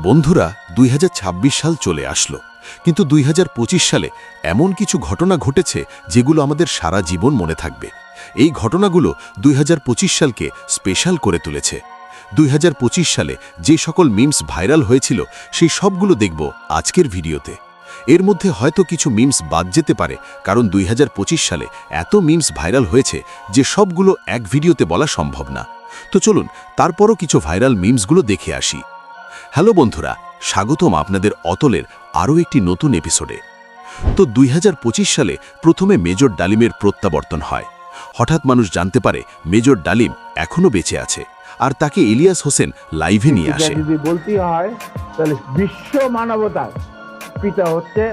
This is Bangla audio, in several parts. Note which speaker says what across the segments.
Speaker 1: বন্ধুরা 2026 সাল চলে আসলো, কিন্তু 2025 সালে এমন কিছু ঘটনা ঘটেছে যেগুলো আমাদের সারা জীবন মনে থাকবে। এই ঘটনাগুলো 2025 সালকে স্পেশাল করে তুলেছে। 2025 সালে যে সকল মিমস ভাইরাল হয়েছিল সেই সবগুলো দেখব আজকের ভিডিওতে। এর মধ্যে হয়তো কিছু মিমস বাদ যেতে পারে, কারণ 2025 সালে এত মিমস ভাইরাল হয়েছে যে সবগুলো এক ভিডিওতে বলা সম্ভব না। তো চলুন তারপরও কিছু ভাইরাল মিমসগুলো দেখে আসি। হ্যালো বন্ধুরা, স্বাগতম আপনাদের অতলের আরও একটি নতুন এপিসোডে। তো 2025 সালে প্রথমে মেজর ডালিমের প্রত্যাবর্তন হয়। হঠাৎ মানুষ জানতে পারে মেজর ডালিম এখনও বেঁচে আছে, আর তাকে ইলিয়াস হোসেন লাইভে নিয়ে আসে।
Speaker 2: যদি বলতে হয় তাহলে বিশ্ব মানবতার পিতা হচ্ছে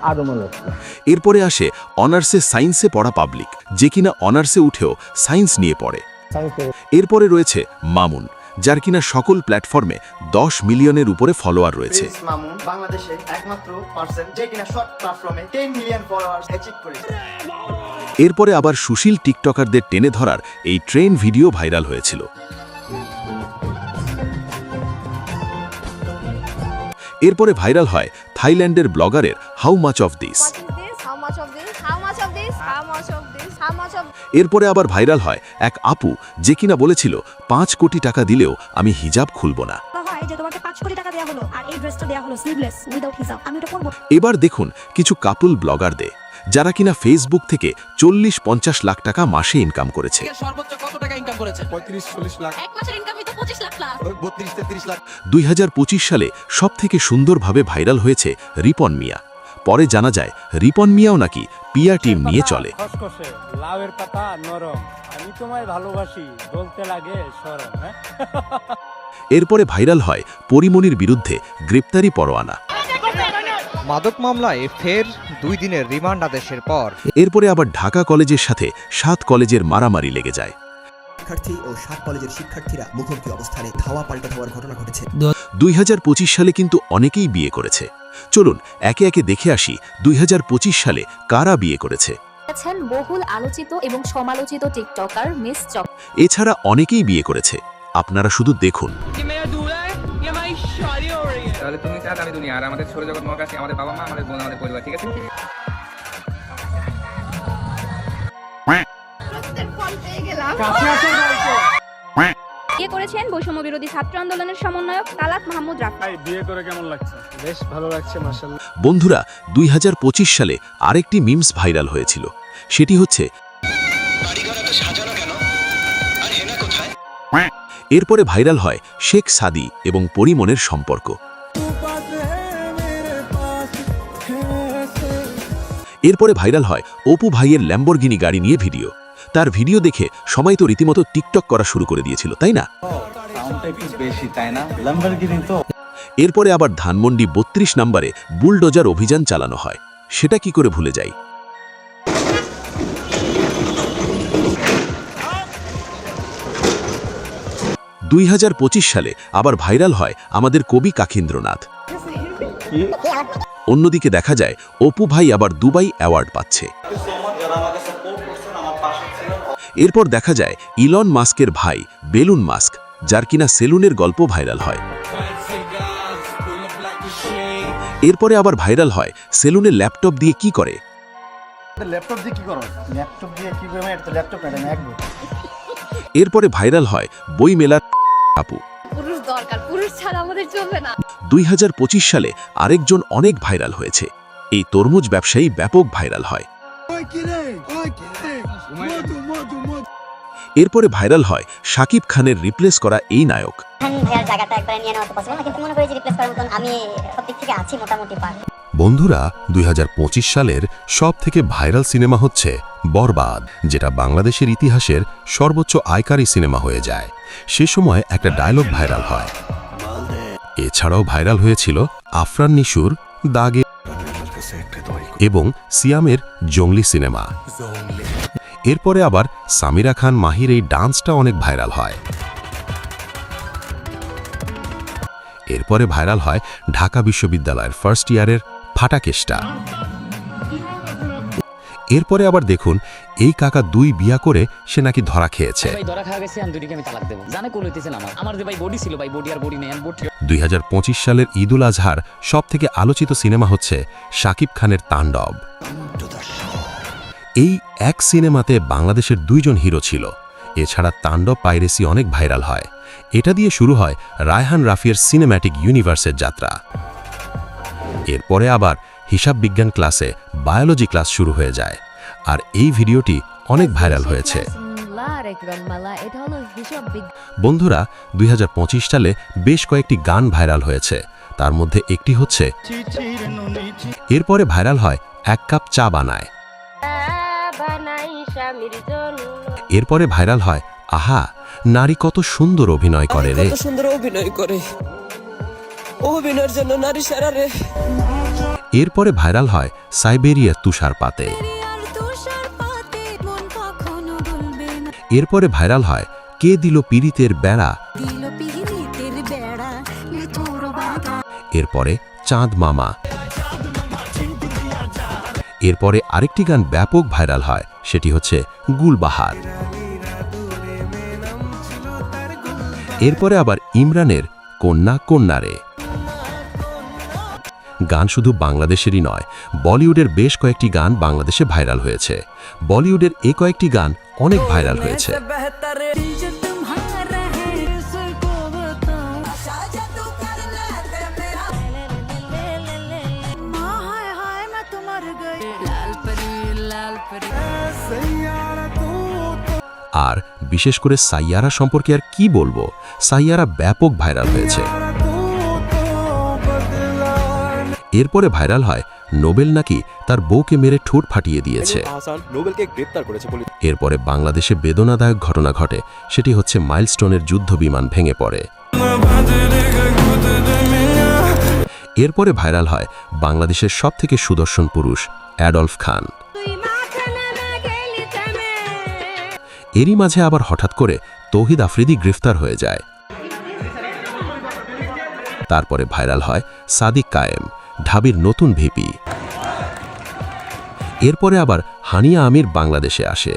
Speaker 2: আদম আলাইহিস সালাম।
Speaker 1: এরপরে আসে অনার্সে সায়েন্সে পড়া পাবলিক, যে কিনা অনার্সে উঠেও সায়েন্স নিয়ে পড়ে। এরপরে রয়েছে মামুন, যার কিনা সকল প্ল্যাটফর্মে 10 মিলিয়নের উপরে ফলোয়ার রয়েছে।
Speaker 3: মামুন বাংলাদেশে একমাত্র পারসন যে কিনা শর্ট প্ল্যাটফর্মে 10 মিলিয়ন ফলোয়ার অ্যাচিভ করেছে।
Speaker 1: এরপরে আবার সুশীল টিকটকারদের টেনে ধরার এই ট্রেন ভিডিও ভাইরাল হয়েছিল। এরপরে ভাইরাল হয় থাইল্যান্ডের ব্লগারের হাউ মাচ অফ দিস। এরপরে আবার ভাইরাল হয় এক আপু, যে কিনা বলেছিল 5 কোটি টাকা দিলেও আমি হিজাব খুলব না। এবার দেখুন কিছু কাপল ব্লগারদের, যারা কিনা ফেসবুক থেকে 40-50 লাখ টাকা মাসে ইনকাম করেছে।
Speaker 4: সর্বোচ্চ কত টাকা ইনকাম করেছে?
Speaker 5: 35-40 লাখ।
Speaker 4: এক মাসের ইনকামই তো 25 লাখ প্লাস।
Speaker 5: 32-33 লাখ।
Speaker 1: 2025 সালে সবথেকে সুন্দরভাবে ভাইরাল হয়েছে রিপন মিয়া। পরে জানা যায় রিপন মিয়াও নাকি পিয়া টিম নিয়ে চলে।
Speaker 6: লাউয়ের পাতা নরম, আমি তোমায় ভালোবাসি, বলতে লাগে শরম।
Speaker 1: এরপরে ভাইরাল হয় পরিমণির বিরুদ্ধে গ্রেপ্তারি পরোয়ানা।
Speaker 7: মাদক মামলায় ফের 2 দিনের রিমান্ড আদেশের পর
Speaker 1: এরপরে আবার ঢাকা কলেজের সাথে 7 কলেজের মারামারি লেগে যায়।
Speaker 8: শিক্ষার্থী ও 7 কলেজের শিক্ষার্থীরা মুখোমুখি অবস্থানে ধাওয়া পাল্টা ধাওয়ার ঘটনা ঘটেছে।
Speaker 1: 2025 সালে কিন্তু অনেকেই বিয়ে করেছে। চলুন একে একে দেখে আসি 2025 সালে কারা বিয়ে করেছে।
Speaker 9: বহুল আলোচিত এবং সমালোচিত টিকটকার মিস চক।
Speaker 1: এছাড়া অনেকেই বিয়ে করেছে, আপনারা শুধু দেখুন।
Speaker 10: তাহলে তুমি চাঁদ, আমি দুনিয়া, আর আমাদের সৌরজগৎ মহাকাশে আমাদের বাবা মা, আমাদের বোন, আমাদের পরিবার, ঠিক আছে?
Speaker 9: বিয়ে করেছেন বৈষম্য বিরোধী ছাত্র আন্দোলনের সমন্বয়ক তালাত মাহমুদ রাফি।
Speaker 6: বিয়ে করে কেমন লাগছে? বেশ ভালো লাগছে মাশাআল্লাহ।
Speaker 1: বন্ধুরা 2025 সালে আরেকটি মিমস ভাইরাল হয়েছিল, সেটি হচ্ছে এরপরে ভাইরাল হয় শেখ সাদি এবং পরিমণের সম্পর্ক। এরপরে ভাইরাল হয় অপু ভাইয়ের ল্যাম্বরগিনি গাড়ি নিয়ে ভিডিও। তার ভিডিও দেখে সবাই তো রীতিমতো টিকটক করা শুরু করে দিয়েছিল, তাই না? এরপরে আবার ধানমন্ডি 32 নম্বরে বুলডোজার অভিযান চালানো হয়, সেটা কি করে ভুলে যাই। দুই 2025 সালে আবার ভাইরাল হয় আমাদের কবি কাকীন্দ্রনাথ। অন্যদিকে দেখা যায় অপু ভাই আবার দুবাই অ্যাওয়ার্ড পাচ্ছে। এরপর দেখা যায় ইলন মাস্কের ভাই বেলুন মাস্ক, যার কিনা সেলুনের গল্প ভাইরাল হয়। এরপরে আবার ভাইরাল হয় সেলুনের ল্যাপটপ দিয়ে কি করে। এরপরে ভাইরাল হয় বই মেলার আপু। 2025 সালে আরেকজন অনেক ভাইরাল হয়েছে, এই তরমুজ ব্যবসায়ী ব্যাপক ভাইরাল হয়। এরপরে ভাইরাল হয় শাকিব খানের রিপ্লেস করা এই নায়ক।
Speaker 11: বন্ধুরা 2025 সালের সবথেকে ভাইরাল সিনেমা হচ্ছে বরবাদ, যেটা বাংলাদেশের ইতিহাসের সর্বোচ্চ আয়কারী সিনেমা হয়ে যায়। সে সময় একটা ডায়লগ ভাইরাল হয়। এছাড়াও ভাইরাল হয়েছিল আফরান নিশুর দাগে এবং সিয়ামের জঙ্গলি সিনেমা। এরপরে আবার সামিরা খান মাহির এই ডান্সটা অনেক ভাইরাল হয়। এরপরে ভাইরাল হয় ঢাকা বিশ্ববিদ্যালয়ের ফার্স্ট ইয়ারের ফাটাকেশটা। এরপরে আবার দেখুন এই কাকা 2 বিয়া করে সে নাকি ধরা খেয়েছে।
Speaker 5: ভাই ধরা খাওয়া গেছে, আমি দুইটাকে আমি তালাক দেব। জানে কোল হইতেছে না আমার যে ভাই বডি ছিল, ভাই বডি আর বডি নেই, আমি বডি।
Speaker 11: 2025 সালের ঈদুল আজহার সবথেকে আলোচিত সিনেমা হচ্ছে শাকিব খানের তাণ্ডব। এই এক সিনেমাতে বাংলাদেশের 2 জন হিরো ছিল। এছাড়া তাণ্ডব পাইরেসি অনেক ভাইরাল হয়। এটা দিয়ে শুরু হয় রায়হান রাফির সিনেম্যাটিক ইউনিভার্সের যাত্রা। এরপরে আবার হিসাব বিজ্ঞান ক্লাসে বায়োলজি ক্লাস শুরু হয়ে যায়, আর এই ভিডিওটি অনেক ভাইরাল হয়েছে। বন্ধুরা, 2025 সালে বেশ কয়েকটি গান ভাইরাল হয়েছে, তার মধ্যে একটি হচ্ছে এরপরে ভাইরাল হয় 1 কাপ চা বানায়। এরপরে ভাইরাল হয় আহা, নারী কত সুন্দর অভিনয় করে রে। এরপরে ভাইরাল হয় সাইবেরিয়া তুষারপাতে। এরপরে ভাইরাল হয় কে দিল পীড়িতের বেড়া। এরপরে চাঁদ মামা। এরপরে আরেকটি গান ব্যাপক ভাইরাল হয়, সেটি হচ্ছে গুলবাহার। এরপরে আবার ইমরানের কন্যা কন্যারে। গান শুধু বাংলাদেশেরই নয়, বলিউডের বেশ কয়েকটি গান বাংলাদেশে ভাইরাল হয়েছে। বলিউডের এই কয়েকটি গান অনেক ভাইরাল হয়েছে। আর বিশেষ করে সাইয়ারা সম্পর্কে আর কি বলবো, সাইয়ারা ব্যাপক ভাইরাল হয়েছে। এরপরে ভাইরাল হয় নোবেল নাকি তার বউকে মেরে ঠোঁট ফাটিয়ে দিয়েছে। এরপরে বাংলাদেশে বেদনাদায়ক ঘটনা ঘটে, সেটি হচ্ছে মাইলস্টোনের যুদ্ধ বিমান ভেঙে পড়ে। এরপরে ভাইরাল হয় বাংলাদেশের সবথেকে সুদর্শন পুরুষ অ্যাডলফ খান। এরই মাঝে আবার হঠাৎ করে তৌহিদ আফ্রিদি গ্রেফতার হয়ে যায়। তারপরে ভাইরাল হয় সাদিক কায়েম, ঢাবির নতুন ভিপি। এরপরে আবার হানিয়া আমির বাংলাদেশে আসে।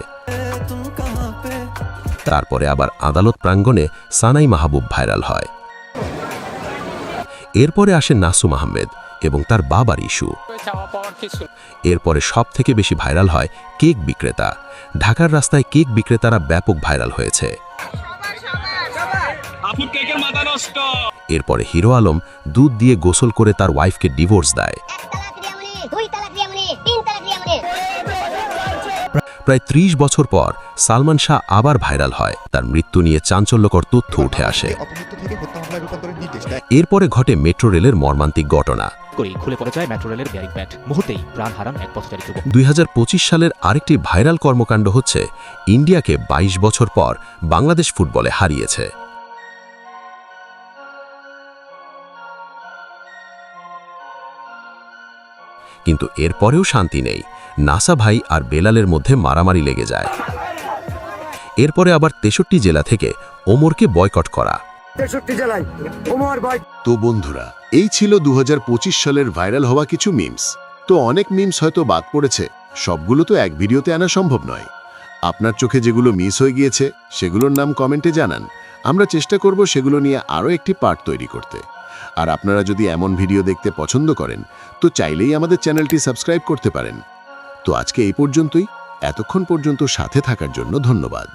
Speaker 11: তারপরে আবার আদালত প্রাঙ্গণে সানাই মাহবুব ভাইরাল হয়। এরপরে আসে নাসুম আহমেদ এবং তার বাবার ইস্যু। এরপরে সবথেকে বেশি ভাইরাল হয় কেক বিক্রেতা। ঢাকার রাস্তায় কেক বিক্রেতারা ব্যাপক ভাইরাল হয়েছে। এরপরে হিরো আলম দুধ দিয়ে গোসল করে তার ওয়াইফকে ডিভোর্স দেয়। প্রায় 30 বছর পর সালমান শাহ আবার ভাইরাল হয়। তার মৃত্যু নিয়ে চাঞ্চল্যকর তথ্য উঠে আসে। এরপরে ঘটে মেট্রো রেলের মর্মান্তিক ঘটনা। 2025 সালের আরেকটি ভাইরাল কর্মকাণ্ড হচ্ছে ইন্ডিয়াকে 22 বছর পর বাংলাদেশ ফুটবলে হারিয়েছে। কিন্তু এরপরেও শান্তি নেই। নাসা ভাই আর বেলালের মধ্যে মারামারি লেগে যায়। এরপরে আবার 63 জেলা থেকে ওমরকে বয়কট করা।
Speaker 1: তো বন্ধুরা, এই ছিল 2025 সালের ভাইরাল হওয়া কিছু মিমস। তো অনেক মিমস হয়তো বাদ পড়েছে, সবগুলো তো এক ভিডিওতে আনা সম্ভব নয়। আপনার চোখে যেগুলো মিস হয়ে গিয়েছে সেগুলোর নাম কমেন্টে জানান। আমরা চেষ্টা করব সেগুলো নিয়ে আরও একটি পার্ট তৈরি করতে। আর আপনারা যদি এমন ভিডিও দেখতে পছন্দ করেন তো চাইলেই আমাদের চ্যানেলটি সাবস্ক্রাইব করতে পারেন। তো আজকে এই পর্যন্তই। এতক্ষণ পর্যন্ত সাথে থাকার জন্য ধন্যবাদ।